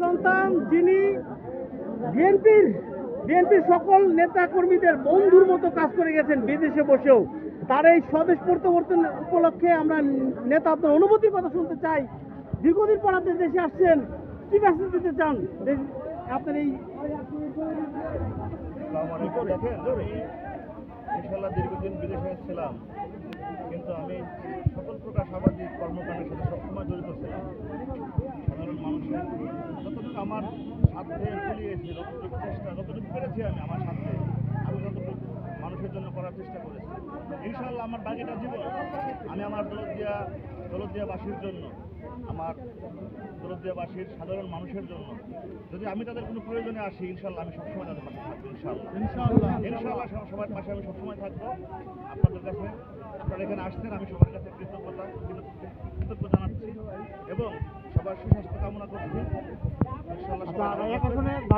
সন্তান যিনি বিএনপির বিএনপির সকল নেতা কর্মীদের বন্ধুর মতো কাজ করে গেছেন বিদেশে বসেও, তার এই স্বদেশ প্রত্যাবর্তন উপলক্ষে আমরা নেতা আপনার অনুভূতির কথা শুনতে চাই। দীর্ঘদিন পর আপনি দেশে আসছেন, কি মেসেজ দিতে চান আপনার এই? ইনশাল্লাহ দীর্ঘদিন বিদেশে ছিলাম, কিন্তু আমি সকল প্রকার সামাজিক কর্মকাণ্ডের সাথে সবসময় জড়িত ছিলাম। সাধারণ মানুষের যতটুকু আমার সাধ্যে কুলিয়েছি, যতটুকু পেরেছি আমার সাধ্যে, আমি যতটুকু মানুষের জন্য করার চেষ্টা করেছি। ইনশাল্লাহ আমার বাকিটা জীবন আমি আমার দৌলতদিয়াবাসীর জন্য, আমার দৌলতদিয়াবাসীর সাধারণ মানুষের জন্য, যদি আমি তাদের কোনো প্রয়োজনে আসি, ইনশাল্লাহ আমি সবসময় তাদের পাশে থাকবো। ইনশাল্লাহ সবার পাশে আমি সবসময় থাকবো। আপনাদের কাছে, আপনারা এখানে আসছেন, আমি সবার কাছে কৃতজ্ঞ জানাচ্ছি এবং সবার সুস্বাস্থ্য কামনা করছি। ইনশাল্লাহ।